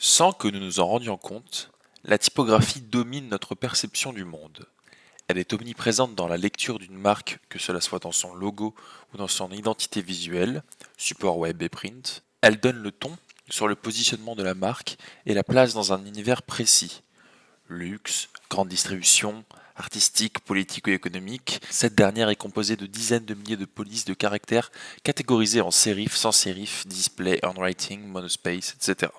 Sans que nous nous en rendions compte, la typographie domine notre perception du monde. Elle est omniprésente dans la lecture d'une marque, que cela soit dans son logo ou dans son identité visuelle, support web et print. Elle donne le ton sur le positionnement de la marque et la place dans un univers précis. Luxe, grande distribution, artistique, politique ou économique. Cette dernière est composée de dizaines de milliers de polices de caractères catégorisées en sérif, sans sérif, display, handwriting, monospace, etc.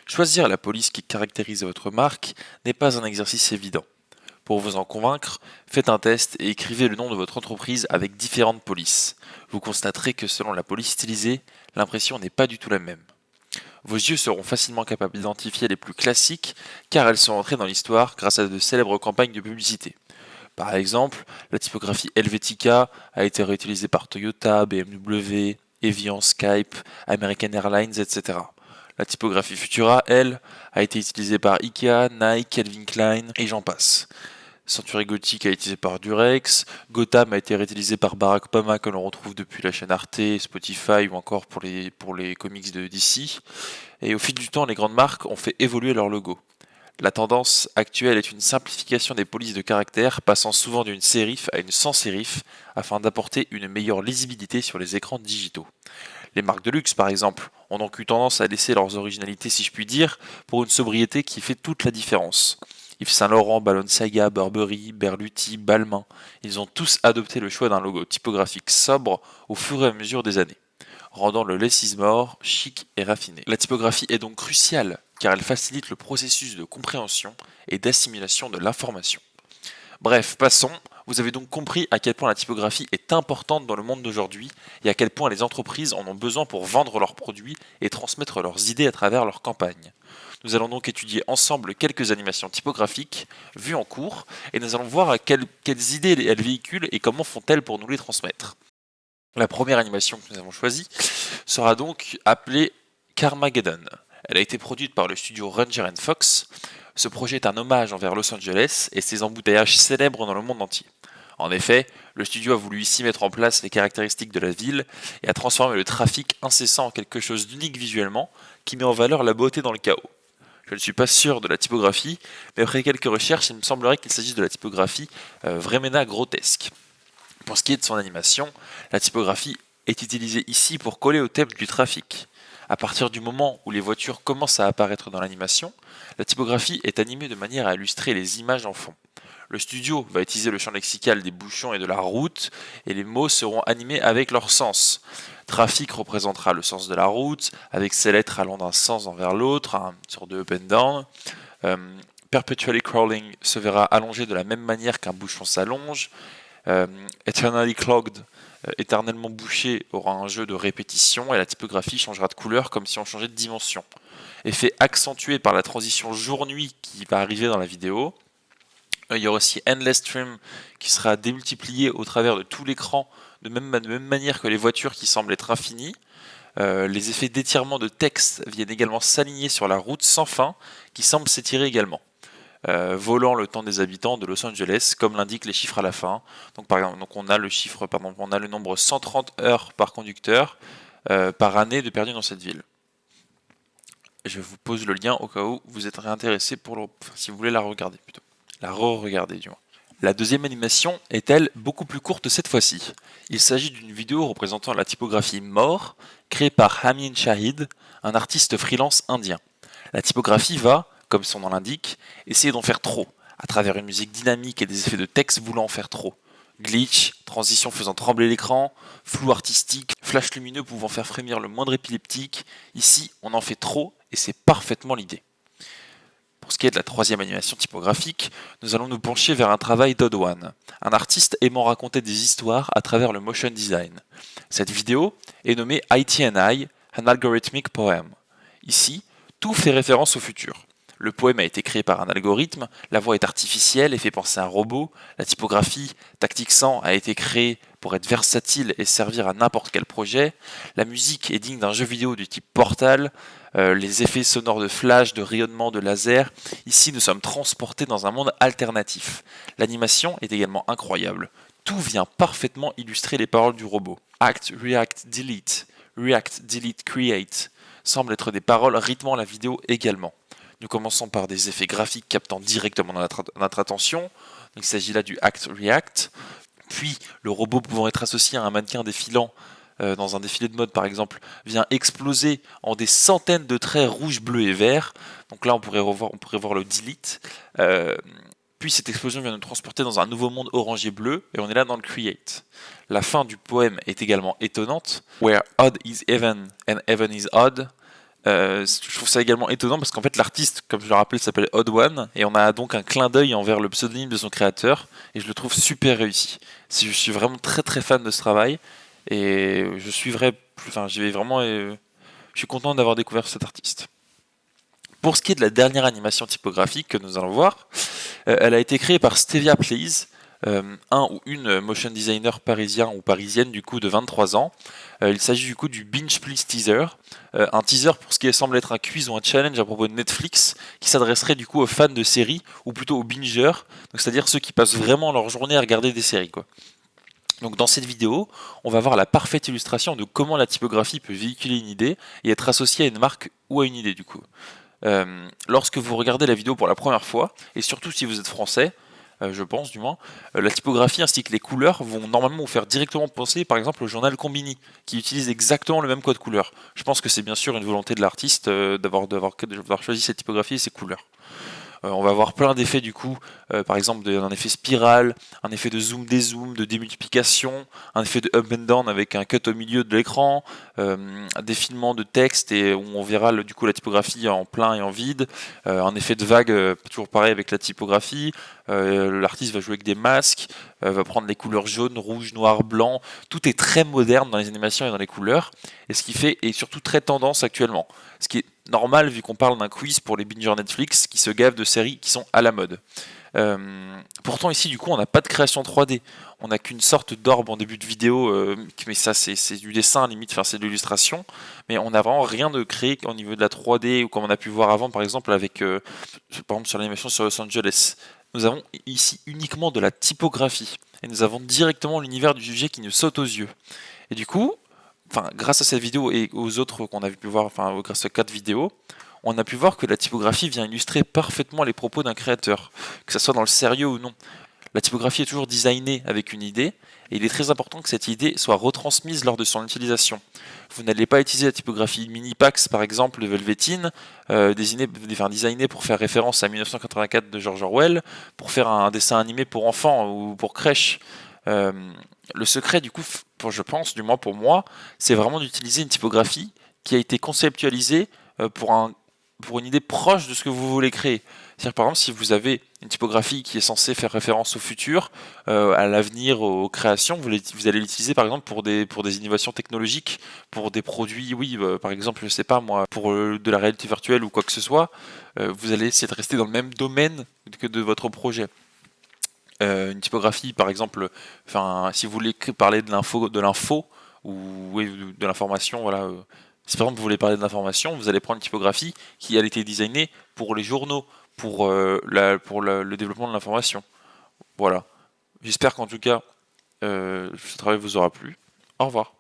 Choisir la police qui caractérise votre marque n'est pas un exercice évident. Pour vous en convaincre, faites un test et écrivez le nom de votre entreprise avec différentes polices. Vous constaterez que selon la police utilisée, l'impression n'est pas du tout la même. Vos yeux seront facilement capables d'identifier les plus classiques car elles sont entrées dans l'histoire grâce à de célèbres campagnes de publicité. Par exemple, la typographie Helvetica a été réutilisée par Toyota, BMW, Evian, Skype, American Airlines, etc. La typographie Futura, elle, a été utilisée par Ikea, Nike, Calvin Klein et j'en passe. Century Gothic a été utilisé par Durex, Gotham a été réutilisé par Barack Obama que l'on retrouve depuis la chaîne Arte, Spotify ou encore pour les comics de DC. Et au fil du temps, les grandes marques ont fait évoluer leur logo. La tendance actuelle est une simplification des polices de caractères, passant souvent d'une sérif à une sans sérif, afin d'apporter une meilleure lisibilité sur les écrans digitaux. Les marques de luxe, par exemple, ont donc eu tendance à laisser leurs originalités, si je puis dire, pour une sobriété qui fait toute la différence. Yves Saint Laurent, Balenciaga, Burberry, Berluti, Balmain, ils ont tous adopté le choix d'un logo typographique sobre au fur et à mesure des années, rendant le less is more chic et raffiné. La typographie est donc cruciale car elle facilite le processus de compréhension et d'assimilation de l'information. Bref, passons. Vous avez donc compris à quel point la typographie est importante dans le monde d'aujourd'hui et à quel point les entreprises en ont besoin pour vendre leurs produits et transmettre leurs idées à travers leurs campagnes. Nous allons donc étudier ensemble quelques animations typographiques vues en cours et nous allons voir quelles idées elles véhiculent et comment font-elles pour nous les transmettre. La première animation que nous avons choisie sera donc appelée Carmageddon. Elle a été produite par le studio Ranger Fox. Ce projet est un hommage envers Los Angeles et ses embouteillages célèbres dans le monde entier. En effet, le studio a voulu ici mettre en place les caractéristiques de la ville et a transformé le trafic incessant en quelque chose d'unique visuellement qui met en valeur la beauté dans le chaos. Je ne suis pas sûr de la typographie, mais après quelques recherches, il me semblerait qu'il s'agisse de la typographie Vremena grotesque. Pour ce qui est de son animation, la typographie est utilisée ici pour coller au thème du trafic. À partir du moment où les voitures commencent à apparaître dans l'animation, la typographie est animée de manière à illustrer les images en fond. Le studio va utiliser le champ lexical des bouchons et de la route, et les mots seront animés avec leur sens. Trafic représentera le sens de la route, avec ces lettres allant d'un sens vers l'autre, une sorte de up and down. Perpetually crawling se verra allongé de la même manière qu'un bouchon s'allonge. Eternally clogged, éternellement bouché, aura un jeu de répétition et la typographie changera de couleur comme si on changeait de dimension. Effet accentué par la transition jour-nuit qui va arriver dans la vidéo. Il y aura aussi Endless Trim qui sera démultiplié au travers de tout l'écran de même manière que les voitures qui semblent être infinies. Les effets d'étirement de texte viennent également s'aligner sur la route sans fin qui semble s'étirer également. Volant le temps des habitants de Los Angeles, comme l'indiquent les chiffres à la fin. Donc, par exemple, on a le nombre 130 heures par conducteur par année de perdu dans cette ville. Je vous pose le lien au cas où vous êtes intéressé si vous voulez la regarder plutôt. La re-regarder du moins. La deuxième animation est elle beaucoup plus courte cette fois-ci. Il s'agit d'une vidéo représentant la typographie More, créée par Amin Shahid, un artiste freelance indien. La typographie va, comme son nom l'indique, essayer d'en faire trop, à travers une musique dynamique et des effets de texte voulant en faire trop. Glitch, transition faisant trembler l'écran, flou artistique, flash lumineux pouvant faire frémir le moindre épileptique, ici on en fait trop et c'est parfaitement l'idée. Pour ce qui est de la troisième animation typographique, nous allons nous pencher vers un travail d'Odwan, un artiste aimant raconter des histoires à travers le motion design. Cette vidéo est nommée IT&I, An Algorithmic Poem. Ici, tout fait référence au futur. Le poème a été créé par un algorithme, la voix est artificielle et fait penser à un robot, la typographie Tactic 100 a été créée pour être versatile et servir à n'importe quel projet, la musique est digne d'un jeu vidéo du type Portal, les effets sonores de flash, de rayonnement, de laser, ici nous sommes transportés dans un monde alternatif. L'animation est également incroyable, tout vient parfaitement illustrer les paroles du robot. Act, React, Delete, React, Delete, Create. semblent être des paroles rythmant la vidéo également. Nous commençons par des effets graphiques captant directement notre attention. Il s'agit là du Act-React. Puis, le robot pouvant être associé à un mannequin défilant dans un défilé de mode par exemple, vient exploser en des centaines de traits rouges, bleus et verts. Donc là, on pourrait voir le delete. Puis cette explosion vient nous transporter dans un nouveau monde orange et bleu, et on est là dans le create. La fin du poème est également étonnante. Where odd is even and even is odd. Je trouve ça également étonnant parce qu'en fait l'artiste, comme je le rappelle, s'appelle Odd One, et on a donc un clin d'œil envers le pseudonyme de son créateur, et je le trouve super réussi. Je suis vraiment très très fan de ce travail, et je suis content d'avoir découvert cet artiste. Pour ce qui est de la dernière animation typographique que nous allons voir, elle a été créée par Stevia Please, un ou une motion designer parisien ou parisienne du coup de 23 ans. Il s'agit du coup du Binge Please Teaser, un teaser pour ce qui semble être un quiz ou un challenge à propos de Netflix qui s'adresserait du coup aux fans de séries ou plutôt aux bingers, c'est-à-dire ceux qui passent vraiment leur journée à regarder des séries quoi. Donc dans cette vidéo, on va voir la parfaite illustration de comment la typographie peut véhiculer une idée et être associée à une marque ou à une idée du coup. Lorsque vous regardez la vidéo pour la première fois, et surtout si vous êtes français, je pense du moins, la typographie ainsi que les couleurs vont normalement vous faire directement penser par exemple au journal Combini, qui utilise exactement le même code couleur. Je pense que c'est bien sûr une volonté de l'artiste d'avoir choisi cette typographie et ces couleurs. On va avoir plein d'effets du coup, par exemple un effet spirale, un effet de zoom dézoom, de démultiplication, un effet de up and down avec un cut au milieu de l'écran, défilement de texte et où on verra du coup la typographie en plein et en vide, un effet de vague toujours pareil avec la typographie, l'artiste va jouer avec des masques, va prendre les couleurs jaune, rouge, noir, blanc, tout est très moderne dans les animations et dans les couleurs, et ce qui fait est surtout très tendance actuellement. Ce qui est normal vu qu'on parle d'un quiz pour les bingers Netflix qui se gavent de séries qui sont à la mode. Pourtant ici du coup on n'a pas de création 3D, on n'a qu'une sorte d'orbe en début de vidéo, mais ça c'est du dessin limite, enfin c'est de l'illustration, mais on n'a vraiment rien de créé au niveau de la 3D ou comme on a pu voir avant par exemple avec par exemple sur l'animation sur Los Angeles. Nous avons ici uniquement de la typographie et nous avons directement l'univers du sujet qui nous saute aux yeux. Et du coup, grâce à cette vidéo et aux autres qu'on a pu voir, grâce à 4 vidéos, on a pu voir que la typographie vient illustrer parfaitement les propos d'un créateur, que ce soit dans le sérieux ou non. La typographie est toujours designée avec une idée, et il est très important que cette idée soit retransmise lors de son utilisation. Vous n'allez pas utiliser la typographie Minipax, par exemple, de Velveteen, designée pour faire référence à 1984 de George Orwell, pour faire un dessin animé pour enfants ou pour crèche. Le secret, du coup, je pense, du moins pour moi, c'est vraiment d'utiliser une typographie qui a été conceptualisée pour une idée proche de ce que vous voulez créer. C'est-à-dire, par exemple, si vous avez une typographie qui est censée faire référence au futur, à l'avenir, aux créations, vous allez l'utiliser par exemple pour des innovations technologiques, pour des produits, oui, par exemple, je sais pas moi, pour de la réalité virtuelle ou quoi que ce soit, vous allez essayer de rester dans le même domaine que de votre projet. Une typographie, par exemple, si vous voulez parler de l'info ou oui, de l'information, voilà. Si par exemple vous voulez parler de l'information, vous allez prendre une typographie qui a été designée pour les journaux, pour le développement de l'information. Voilà. J'espère qu'en tout cas, ce travail vous aura plu. Au revoir.